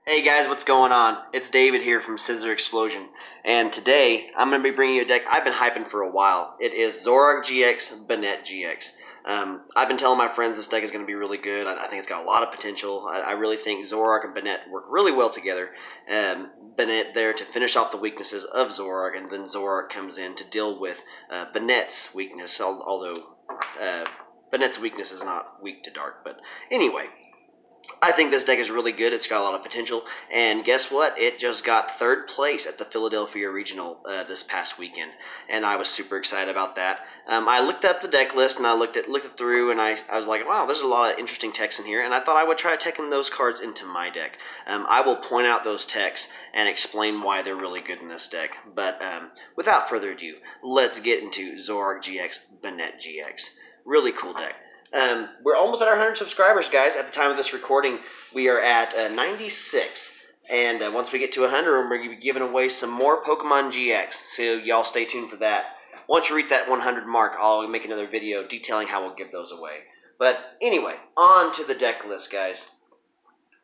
Hey guys, what's going on? It's David here from Scissor Explosion, and today I'm going to be bringing you a deck I've been hyping for a while. It is Zoroark GX, Banette GX. I've been telling my friends this deck is going to be really good. I think it's got a lot of potential. I really think Zoroark and Banette work really well together. Banette there to finish off the weaknesses of Zoroark, and then Zoroark comes in to deal with Banette's weakness, although Banette's weakness is not weak to dark. But anyway, I think this deck is really good. It's got a lot of potential. And guess what? It just got third place at the Philadelphia Regional this past weekend. And I was super excited about that. I looked up the deck list and I looked it through, and I was like, wow, there's a lot of interesting techs in here. And I thought I would try taking those cards into my deck. I will point out those techs and explain why they're really good in this deck. But without further ado, let's get into Zoroark GX, Banette GX. Really cool deck. We're almost at our 100 subscribers, guys. At the time of this recording, we are at 96. And once we get to 100, we're going to be giving away some more Pokemon GX. So y'all stay tuned for that. Once you reach that 100 mark, I'll make another video detailing how we'll give those away. But anyway, on to the deck list, guys.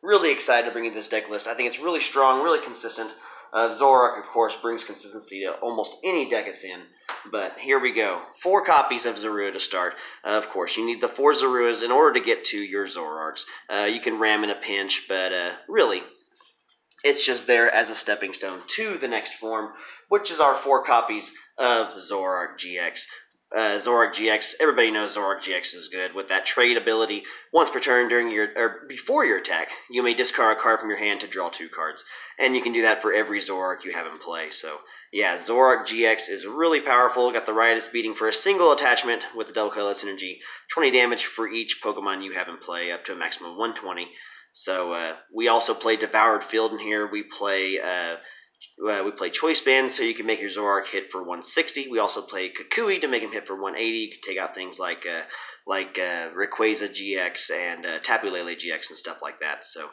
Really excited to bring you this deck list. I think it's really strong, really consistent. Zoroark, of course, brings consistency to almost any deck it's in. But here we go. 4 copies of Zorua to start. Of course, you need the 4 Zoruas in order to get to your Zoroarks. You can ram in a pinch, but really, it's just there as a stepping stone to the next form, which is our 4 copies of Zoroark GX. Zoroark GX, everybody knows Zoroark GX is good. With that trade ability, once per turn before your attack, you may discard a card from your hand to draw 2 cards. And you can do that for every Zoroark you have in play. So, yeah, Zoroark GX is really powerful. Got the Riotous Beating for a single attachment with the double colorless energy. 20 damage for each Pokemon you have in play, up to a maximum of 120. So, we also play Devoured Field in here. We play Choice Bands, so you can make your Zoroark hit for 160. We also play Kukui to make him hit for 180. You can take out things like Rayquaza GX and Tapu Lele GX and stuff like that. So,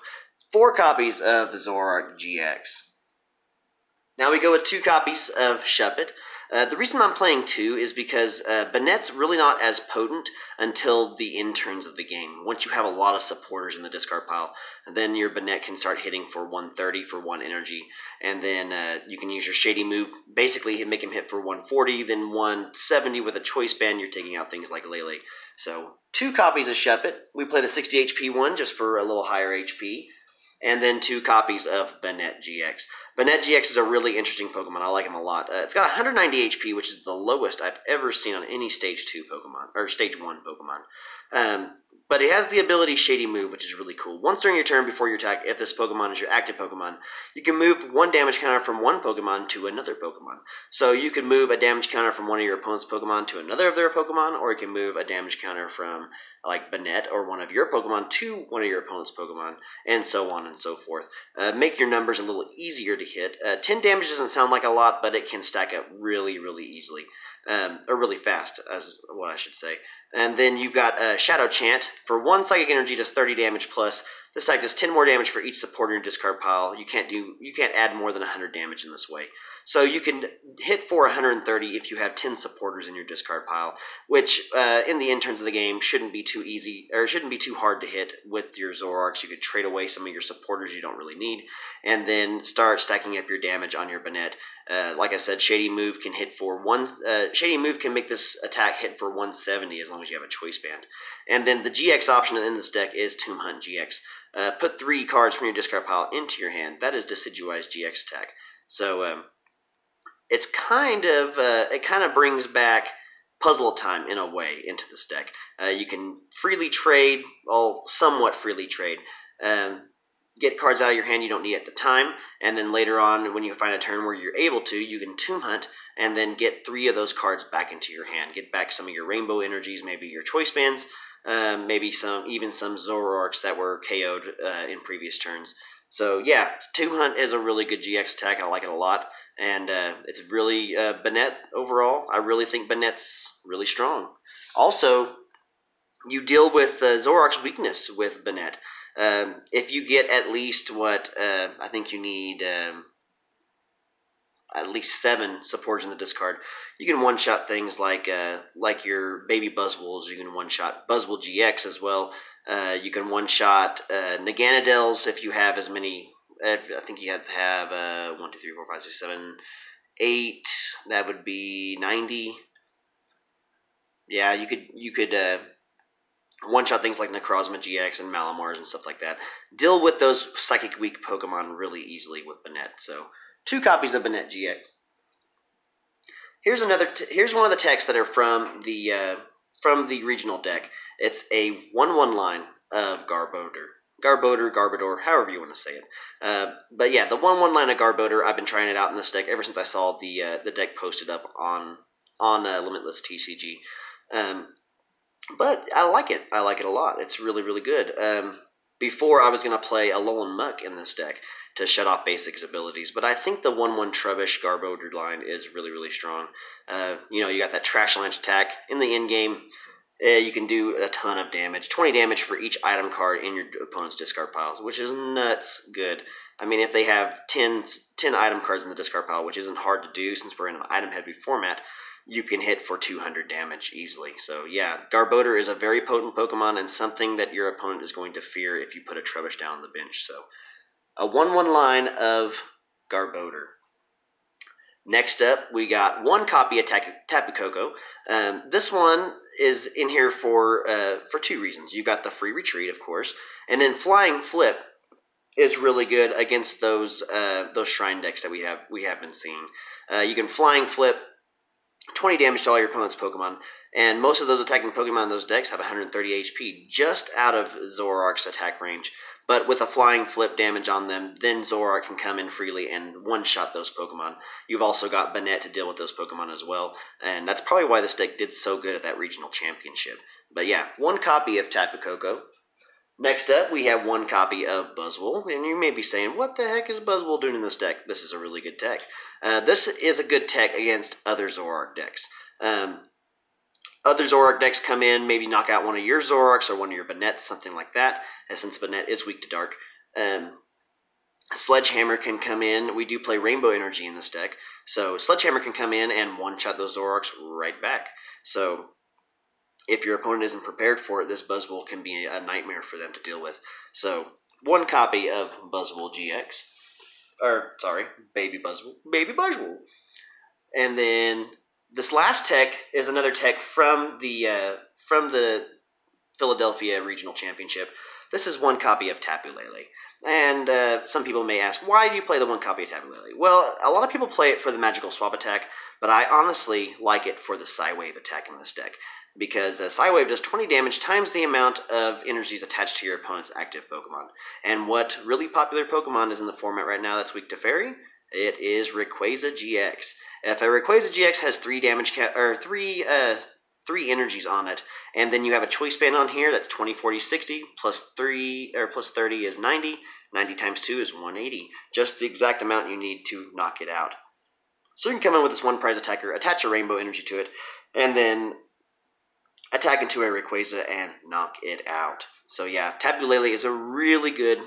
4 copies of Zoroark GX. Now we go with 2 copies of Shuppet. The reason I'm playing 2 is because Banette's really not as potent until the end turns of the game. Once you have a lot of supporters in the discard pile, then your Banette can start hitting for 130 for 1 energy. And then you can use your Shady Move, basically make him hit for 140, then 170 with a Choice Band. You're taking out things like Lele. So 2 copies of Shuppet. We play the 60 HP one just for a little higher HP. And then 2 copies of Banette GX. Banette GX is a really interesting Pokemon. I like him a lot. It's got 190 HP, which is the lowest I've ever seen on any Stage 2 Pokemon, or Stage 1 Pokemon. But it has the ability Shady Move, which is really cool. Once during your turn before your attack, if this Pokemon is your active Pokemon, you can move 1 damage counter from one Pokemon to another Pokemon. So you can move a damage counter from one of your opponent's Pokemon to another of their Pokemon, or you can move a damage counter from, like, Banette or one of your Pokemon to one of your opponent's Pokemon, and so on and so forth. Make your numbers a little easier to hit. 10 damage doesn't sound like a lot, but it can stack up really, really easily. Or really fast, as what I should say. And then you've got Shadow Chant. For 1 psychic energy, does 30 damage plus. This deck does 10 more damage for each supporter in your discard pile. You can't add more than 100 damage in this way. So you can hit for 130 if you have 10 supporters in your discard pile, which in the end turns of the game shouldn't be too easy, or shouldn't be too hard to hit with your Zoroarks. You could trade away some of your supporters you don't really need, and then start stacking up your damage on your Banette. Like I said, Shady Move can hit for Shady Move can make this attack hit for 170 as long as you have a Choice Band. And then the GX option in this deck is Tomb Hunt GX. Put 3 cards from your discard pile into your hand. That is Decidueye's GX attack. So it's it kind of brings back Puzzle Time in a way into this deck. You can freely trade, somewhat freely trade. Get cards out of your hand you don't need at the time, and then later on, when you find a turn where you're able to, you can Tomb Hunt, and then get 3 of those cards back into your hand. Get back some of your Rainbow Energies, maybe your Choice Bands, maybe even some Zoroarks that were KO'd in previous turns. So yeah, Tomb Hunt is a really good GX attack. I like it a lot, and it's really Banette overall. I really think Banette's really strong. Also, you deal with Zoroark's weakness with Banette. If you get at least I think you need at least 7 supporters in the discard, you can one-shot things like your baby Buzzwoles. You can one-shot Buzzwole GX as well. You can one-shot Naganadels if you have as many I think you have to have 1, 2, 3, 4, 5, 6, 7, 8. That would be 90. Yeah, you could one-shot things like Necrozma GX and Malamars and stuff like that. Deal with those Psychic Weak Pokemon really easily with Banette. So 2 copies of Banette GX. Here's here's one of the techs that are from the regional deck. It's a 1/1 line of Garbodor, however you want to say it. But yeah, the 1/1 line of Garbodor, I've been trying it out in this deck ever since I saw the deck posted up on Limitless TCG. But I like it. I like it a lot. It's really, really good. Before, I was going to play Alolan Muck in this deck to shut off Basic's abilities, but I think the 1/1 Trubbish Garbodor line is really, really strong. You got that Trash Launch attack in the end game. You can do a ton of damage. 20 damage for each item card in your opponent's discard piles, which is nuts good. I mean, if they have 10 item cards in the discard pile, which isn't hard to do since we're in an item-heavy format, you can hit for 200 damage easily. So yeah, Garbodor is a very potent Pokemon and something that your opponent is going to fear if you put a Trubbish down on the bench. So a 1/1 line of Garbodor. Next up, we got 1 copy of Tapu Koko. This one is in here for 2 reasons. You got the free retreat, of course, and then Flying Flip is really good against those Shrine decks that we have been seeing. You can Flying Flip 20 damage to all your opponent's Pokemon, and most of those attacking Pokemon in those decks have 130 HP just out of Zoroark's attack range. But with a Flying Flip damage on them, then Zoroark can come in freely and one-shot those Pokemon. You've also got Banette to deal with those Pokemon as well, and that's probably why this deck did so good at that regional championship. But yeah, 1 copy of Tapu Koko. Next up, we have 1 copy of Buzzwole, and you may be saying, what the heck is Buzzwole doing in this deck? This is a really good tech. This is a good tech against other Zoroark decks. Other Zoroark decks come in, maybe knock out one of your Zoroarks or one of your Banettes, something like that, and since Banette is weak to dark. Sledgehammer can come in. We do play Rainbow Energy in this deck, so Sledgehammer can come in and one-shot those Zoroarks right back. So if your opponent isn't prepared for it, this Buzzwole can be a nightmare for them to deal with. So 1 copy of Buzzwole GX. Baby Buzzwole. And then this last tech is another tech from the Philadelphia Regional Championship. This is 1 copy of Tapu Lele. And some people may ask, why do you play the 1 copy of Tapu Lele? Well, a lot of people play it for the Magical Swap attack, but I honestly like it for the Psywave attack in this deck. Because Psywave does 20 damage times the amount of energies attached to your opponent's active Pokemon. And what really popular Pokemon is in the format right now that's weak to Fairy? It is Rayquaza GX. If a Rayquaza GX has 3 energies on it, and then you have a choice band on here that's 20, 40, 60, plus 30 is 90. 90 times 2 is 180. Just the exact amount you need to knock it out. So you can come in with this 1 prize attacker, attach a Rainbow Energy to it, and then attack into a Rayquaza and knock it out. So yeah, Tapu Lele is a really good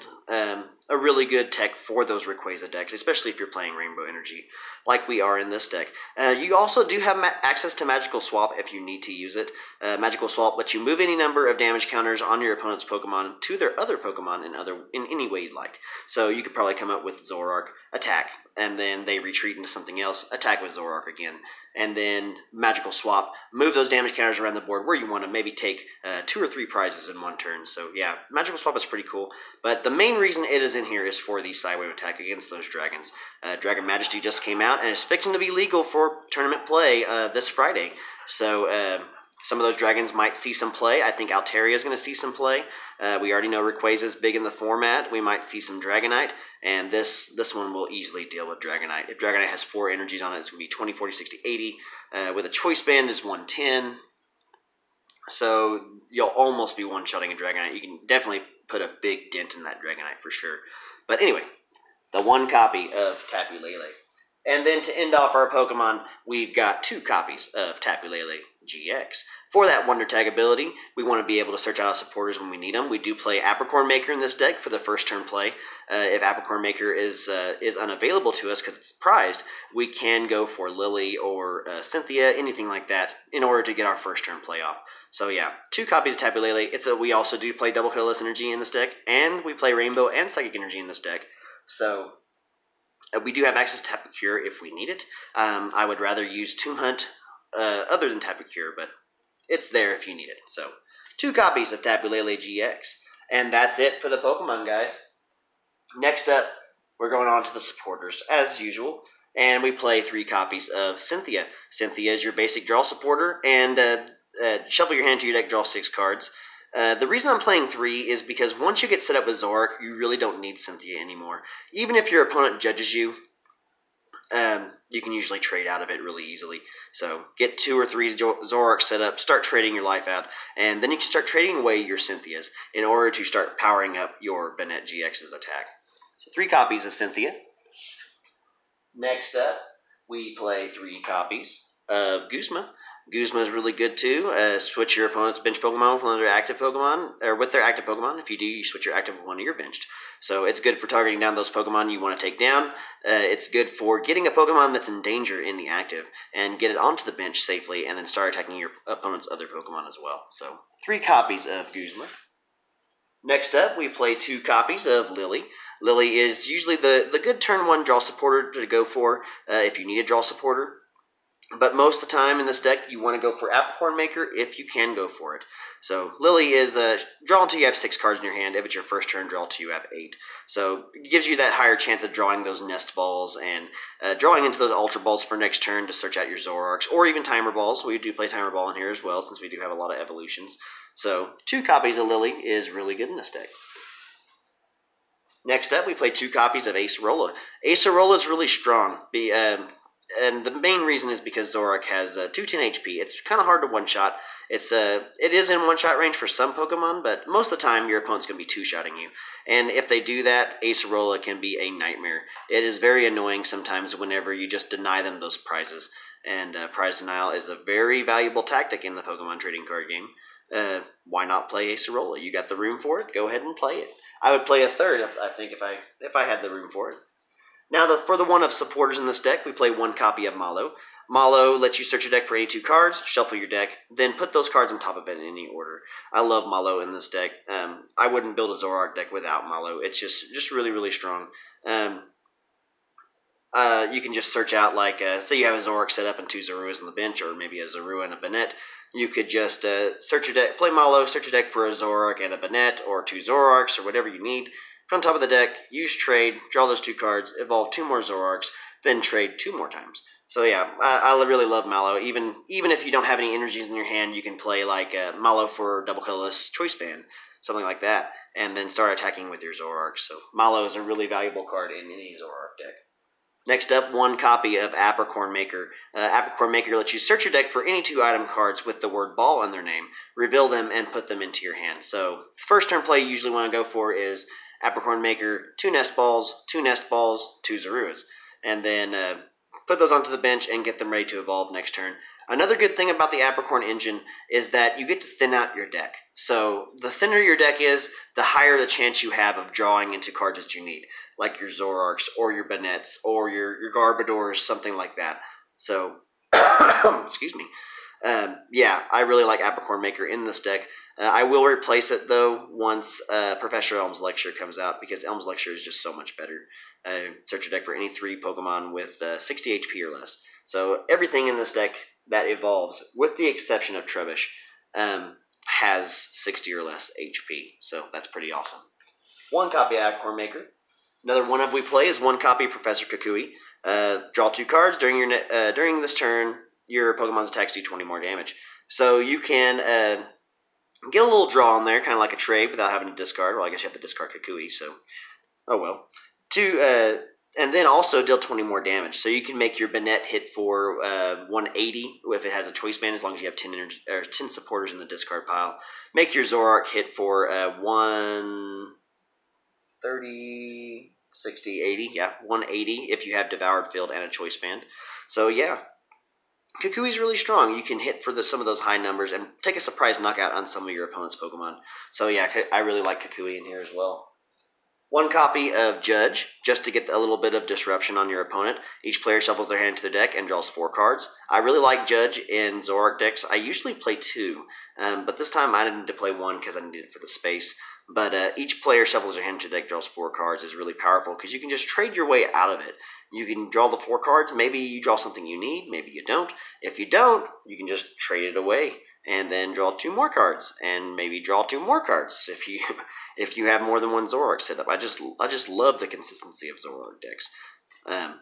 tech for those Rayquaza decks, especially if you're playing Rainbow Energy, like we are in this deck. You also do have access to Magical Swap if you need to use it. Magical Swap lets you move any number of damage counters on your opponent's Pokemon to their other Pokemon in any way you'd like. So you could probably come up with Zoroark, attack, and then they retreat into something else, attack with Zoroark again, and then Magical Swap, move those damage counters around the board where you want to, maybe take 2 or 3 prizes in 1 turn. So yeah, Magical Swap is pretty cool, but the main reason it is in here is for the Psywave attack against those dragons. Dragon Majesty just came out and is fixing to be legal for tournament play this Friday. So some of those dragons might see some play. I think Altaria is going to see some play. We already know Rayquaza is big in the format. We might see some Dragonite, and this one will easily deal with Dragonite. If Dragonite has 4 energies on it, it's going to be 20, 40, 60, 80. With a choice band is 110. So you'll almost be one-shotting a Dragonite. You can definitely put a big dent in that Dragonite for sure. But anyway, the 1 copy of Tapu Lele. And then to end off our Pokemon, we've got 2 copies of Tapu Lele GX. For that Wonder Tag ability, we want to be able to search out our supporters when we need them. We do play Apricorn Maker in this deck for the first turn play. If Apricorn Maker is unavailable to us because it's prized, we can go for Lily or Cynthia, anything like that, in order to get our first turn play off. So yeah, 2 copies of Tapu Lele. We also do play Double Colorless Energy in this deck, and we play Rainbow and Psychic Energy in this deck. So we do have access to Tapu Cure if we need it. I would rather use Tomb Hunt other than Tapu Cure, but it's there if you need it. So 2 copies of Tapu Lele GX. And that's it for the Pokemon, guys. Next up, we're going on to the supporters, as usual. And we play 3 copies of Cynthia. Cynthia is your basic draw supporter, and shuffle your hand to your deck, draw 6 cards. The reason I'm playing 3 is because once you get set up with Zoroark, you really don't need Cynthia anymore. Even if your opponent judges you, you can usually trade out of it really easily. So get 2 or 3 Zoroark set up, start trading your life out, and then you can start trading away your Cynthias in order to start powering up your Banette GX's attack. So 3 copies of Cynthia. Next up, we play 3 copies of Guzma. Guzma is really good too. Switch your opponent's bench Pokemon with one of their active Pokemon, or with their active Pokemon. If you do, you switch your active with one of your benched. So it's good for targeting down those Pokemon you want to take down. It's good for getting a Pokemon that's in danger in the active and get it onto the bench safely, and then start attacking your opponent's other Pokemon as well. So 3 copies of Guzma. Next up, we play 2 copies of Lily. Lily is usually the good turn 1 draw supporter to go for if you need a draw supporter. But most of the time in this deck, you want to go for Apricorn Maker if you can go for it. So Lily is draw until you have 6 cards in your hand. If it's your first turn, draw until you have 8. So it gives you that higher chance of drawing those Nest Balls and drawing into those Ultra Balls for next turn to search out your Zoroarks, or even Timer Balls. We do play Timer Ball in here as well, since we do have a lot of evolutions. So 2 copies of Lily is really good in this deck. Next up, we play 2 copies of Acerola. Acerola is really strong. And the main reason is because Zoroark has 210 HP. It's kind of hard to one-shot. It is in one-shot range for some Pokemon, but most of the time your opponent's going to be two-shotting you. And if they do that, Acerola can be a nightmare. It is very annoying sometimes whenever you just deny them those prizes. And prize denial is a very valuable tactic in the Pokemon trading card game. Why not play Acerola? You got the room for it? Go ahead and play it. I would play a third, I think, if I had the room for it. Now, for the one of supporters in this deck, we play 1 copy of Malo. Malo lets you search your deck for any 2 cards, shuffle your deck, then put those cards on top of it in any order. I love Malo in this deck. I wouldn't build a Zoroark deck without Malo. It's just really, really strong. You can just search out, like, say you have a Zoroark set up and 2 Zoruas on the bench, or maybe a Zorua and a Banette. You could just search your deck, play Malo, search your deck for a Zoroark and a Banette, or 2 Zoroarks, or whatever you need. Put on top of the deck, use trade, draw those 2 cards, evolve 2 more Zoroarks, then trade 2 more times. So yeah, I really love Malo. Even if you don't have any energies in your hand, you can play like Malo for double colorless Choice Band, something like that, and then start attacking with your Zoroark. So Malo is a really valuable card in any Zoroark deck. Next up, 1 copy of Apricorn Maker. Apricorn Maker lets you search your deck for any 2 item cards with the word ball in their name, reveal them, and put them into your hand. So first turn play you usually want to go for is Apricorn Maker, 2 Nest Balls, 2 Nest Balls, 2 Zoruas. And then put those onto the bench and get them ready to evolve next turn. Another good thing about the Apricorn engine is that you get to thin out your deck. So the thinner your deck is, the higher the chance you have of drawing into cards that you need, like your Zoroarks or your Banettes or your Garbodors, something like that. So, excuse me. Yeah, I really like Apricorn Maker in this deck. I will replace it, though, once Professor Elm's Lecture comes out, because Elm's Lecture is just so much better. Search your deck for any 3 Pokemon with 60 HP or less. So everything in this deck that evolves, with the exception of Trubbish, has 60 or less HP. So that's pretty awesome. 1 copy of Apricorn Maker. Another one of we play is 1 copy of Professor Kukui. Draw 2 cards during this turn. Your Pokemon's attacks do 20 more damage. So you can get a little draw in there, kind of like a trade, without having to discard. Well, I guess you have to discard Kukui, so oh well. And then also deal 20 more damage. So you can make your Banette hit for 180 if it has a Choice Band, as long as you have 10 supporters in the discard pile. Make your Zoroark hit for 130, 60, 80. Yeah, 180 if you have Devoured Field and a Choice Band. So yeah. Kukui's really strong. You can hit for some of those high numbers and take a surprise knockout on some of your opponent's Pokemon. So yeah, I really like Kukui in here as well. 1 copy of Judge, just to get a little bit of disruption on your opponent. Each player shuffles their hand into their deck and draws 4 cards. I really like Judge in Zoroark decks. I usually play 2, but this time I didn't need to play 1 because I needed it for the space. But each player shuffles their hand to deck, draws 4 cards is really powerful because you can just trade your way out of it. You can draw the 4 cards. Maybe you draw something you need. Maybe you don't. If you don't, you can just trade it away and then draw 2 more cards, and maybe draw 2 more cards if you if you have more than one Zoroark set up. I just love the consistency of Zoroark decks.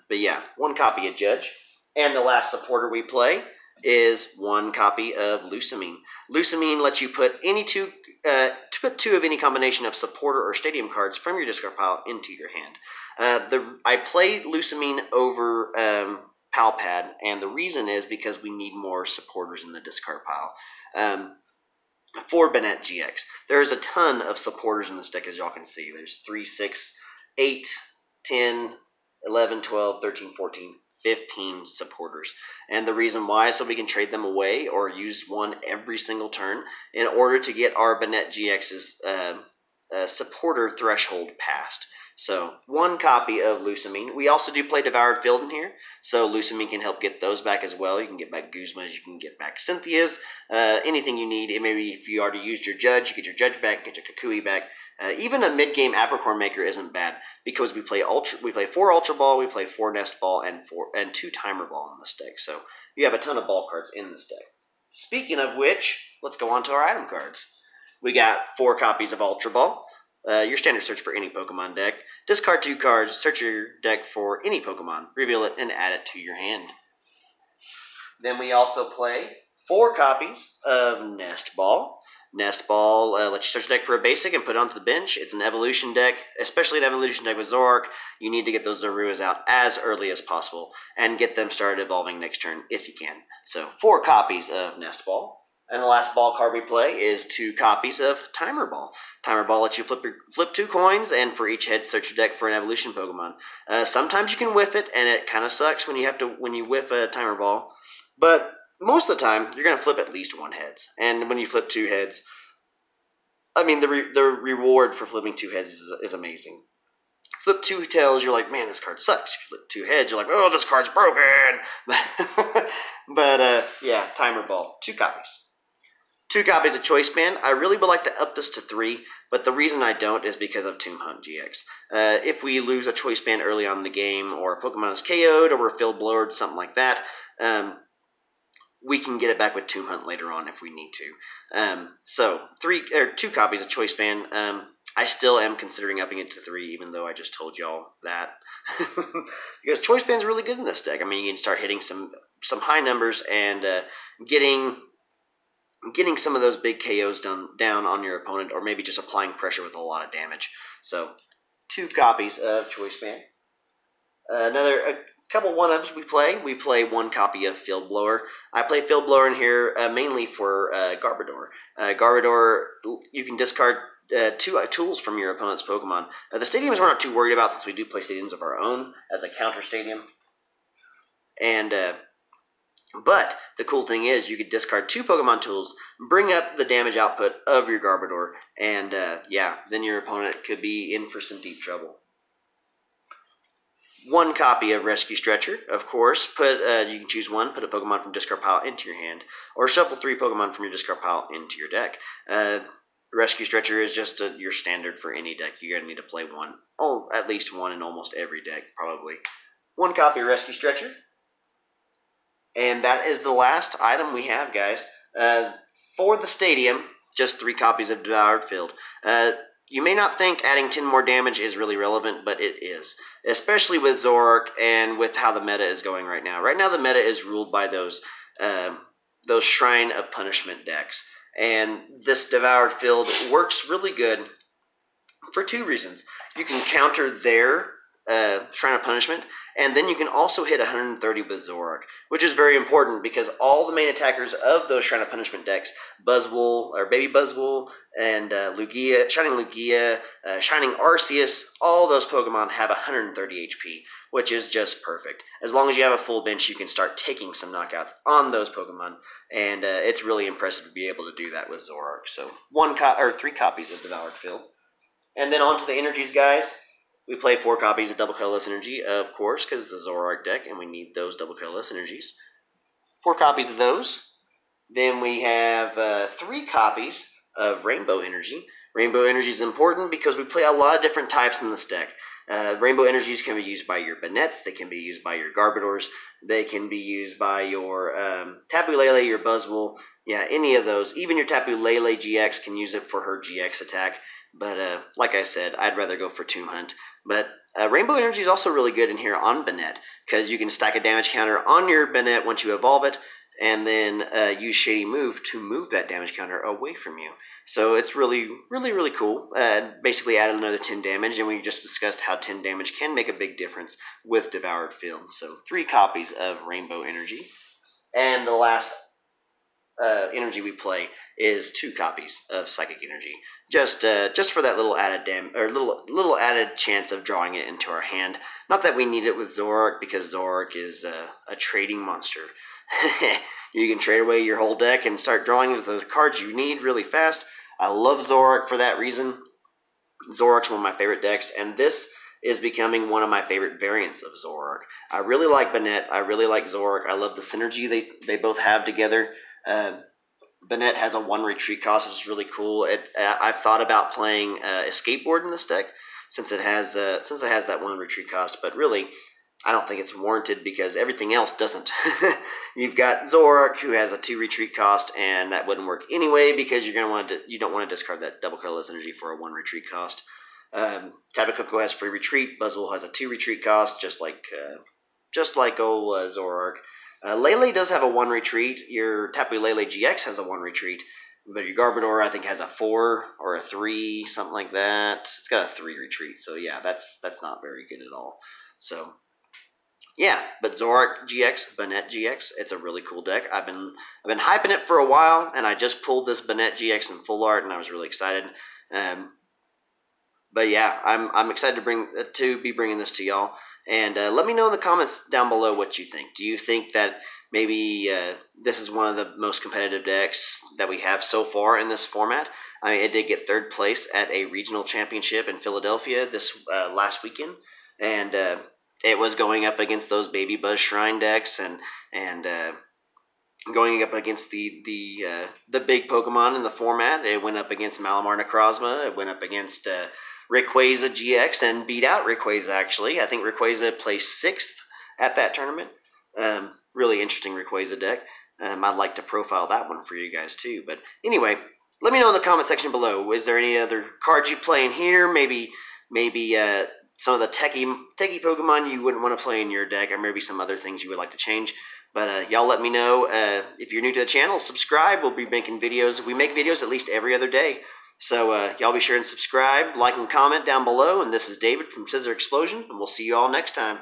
But yeah, 1 copy of Judge, and the last supporter we play is 1 copy of Lusamine. Lusamine lets you put put 2 of any combination of supporter or stadium cards from your discard pile into your hand. I play Lusamine over Palpad, and the reason is because we need more supporters in the discard pile. For Banette GX, there's a ton of supporters in this deck, as y'all can see. There's 3, 6, 8, 10, 11, 12, 13, 14, 15 supporters. And the reason why is so we can trade them away or use one every single turn in order to get our Banette GX's supporter threshold passed. So 1 copy of Lusamine. We also do play Devoured Field in here, so Lusamine can help get those back as well. You can get back Guzma's, you can get back Cynthia's, anything you need. Maybe if you already used your Judge, you get your Judge back, get your Kukui back. Even a mid-game Apricorn Maker isn't bad because we play 4 Ultra Ball, we play 4 Nest Ball, and 2 Timer Ball in this deck. So you have a ton of ball cards in this deck. Speaking of which, let's go on to our item cards. We got 4 copies of Ultra Ball. Your standard search for any Pokemon deck. Discard 2 cards, search your deck for any Pokemon, reveal it, and add it to your hand. Then we also play 4 copies of Nest Ball. Nest Ball lets you search your deck for a basic and put it onto the bench. It's an evolution deck, especially an evolution deck with Zoroark. You need to get those Zoruas out as early as possible and get them started evolving next turn if you can. So 4 copies of Nest Ball. And the last ball card we play is 2 copies of Timer Ball. Timer Ball lets you flip 2 coins, and for each head, search your deck for an evolution Pokemon. Sometimes you can whiff it, and it kind of sucks when you whiff a Timer Ball. But most of the time, you're going to flip at least 1 heads. And when you flip 2 heads, I mean, the reward for flipping 2 heads is amazing. Flip 2 tails, you're like, man, this card sucks. If you flip 2 heads, you're like, oh, this card's broken. But yeah, Timer Ball, 2 copies. 2 copies of Choice Band. I really would like to up this to 3, but the reason I don't is because of Tomb Hunt GX. If we lose a Choice Band early on in the game, or a Pokemon is KO'd, or we're field blowered, something like that, we can get it back with Tomb Hunt later on if we need to. So 2 copies of Choice Band. I still am considering upping it to 3, even though I just told y'all that. Because Choice Band's really good in this deck. I mean, you can start hitting some high numbers and getting some of those big KOs down on your opponent, or maybe just applying pressure with a lot of damage. So 2 copies of Choice Band. A couple one-ups we play. We play 1 copy of Field Blower. I play Field Blower in here mainly for Garbodor. Garbodor, you can discard 2 tools from your opponent's Pokemon. The stadiums we're not too worried about since we do play stadiums of our own as a counter stadium. And but the cool thing is you could discard 2 Pokemon tools, bring up the damage output of your Garbodor, and yeah, then your opponent could be in for some deep trouble. 1 copy of Rescue Stretcher, of course. You can choose 1, put a Pokemon from discard pile into your hand, or shuffle 3 Pokemon from your discard pile into your deck. Rescue Stretcher is just your standard for any deck. You're going to need to play 1, at least 1 in almost every deck, probably. 1 copy of Rescue Stretcher. And that is the last item we have, guys. For the stadium, just 3 copies of Devoured Field. You may not think adding 10 more damage is really relevant, but it is. Especially with Zoroark and with how the meta is going right now. Right now the meta is ruled by those Shrine of Punishment decks. And this Devoured Field works really good for 2 reasons. You can counter their Shrine of Punishment, and then you can also hit 130 with Zoroark, which is very important because all the main attackers of those Shrine of Punishment decks, Buzzwole, or Baby Buzzwole, and Lugia, Shining Arceus, all those Pokemon have 130 HP, which is just perfect. As long as you have a full bench, you can start taking some knockouts on those Pokemon, and it's really impressive to be able to do that with Zoroark. So 3 copies of Devoured Field. And then on to the energies, guys. We play 4 copies of Double Colorless Energy, of course, because it's a Zoroark deck, and we need those Double Colorless Energies. 4 copies of those. Then we have 3 copies of Rainbow Energy. Rainbow Energy is important because we play a lot of different types in this deck. Rainbow Energies can be used by your Banettes, they can be used by your Garbodors, they can be used by your Tapu Lele, your Buzzwole, yeah, any of those. Even your Tapu Lele GX can use it for her GX attack, but like I said, I'd rather go for Tomb Hunt. But Rainbow Energy is also really good in here on Banette, because you can stack a damage counter on your Banette once you evolve it, and then use Shady Move to move that damage counter away from you. So it's really cool. Basically added another 10 damage, and we just discussed how 10 damage can make a big difference with Devoured Field. So 3 copies of Rainbow Energy. And the last energy we play is 2 copies of Psychic Energy. Just for that little added little added chance of drawing it into our hand. Not that we need it with Zoroark, because Zoroark is a trading monster. You can trade away your whole deck and start drawing into the cards you need really fast. I love Zoroark for that reason. Zoroark's one of my favorite decks, and this is becoming one of my favorite variants of Zoroark. I really like Banette. I really like Zoroark. I love the synergy they both have together. Banette has a 1 retreat cost, which is really cool. I've thought about playing Escape Board in this deck since it has that 1 retreat cost, but really, I don't think it's warranted because everything else doesn't. You've got Zoroark, who has a 2 retreat cost, and that wouldn't work anyway because you don't want to discard that double colorless energy for a 1 retreat cost. Tapu Koko has free retreat. Buzzwole has a 2 retreat cost, just like old Zoroark. Lele does have a 1 retreat. Your Tapu Lele GX has a 1 retreat, but your Garbodor I think has a 4 or a 3, something like that. It's got a 3 retreat, so yeah, that's not very good at all. So yeah, but Zoroark GX, Banette GX, it's a really cool deck. I've been hyping it for a while, and I just pulled this Banette GX in full art, and I was really excited. But yeah, I'm excited to be bringing this to y'all. And let me know in the comments down below what you think. Do you think that maybe this is one of the most competitive decks that we have so far in this format? I mean, it did get 3rd place at a regional championship in Philadelphia this last weekend, and it was going up against those Baby Buzz Shrine decks and going up against the big Pokemon in the format. It went up against Malamar Necrozma. It went up against Rayquaza GX and beat out Rayquaza, actually. I think Rayquaza placed 6th at that tournament. Really interesting Rayquaza deck. I'd like to profile that one for you guys too. But anyway, let me know in the comment section below. Is there any other cards you play in here? Maybe some of the techie Pokemon you wouldn't want to play in your deck, or maybe some other things you would like to change. But y'all let me know. If you're new to the channel, subscribe. We'll be making videos. We make videos at least every other day. So y'all be sure and subscribe, like, and comment down below. And this is David from Scissor Explosion, and we'll see you all next time.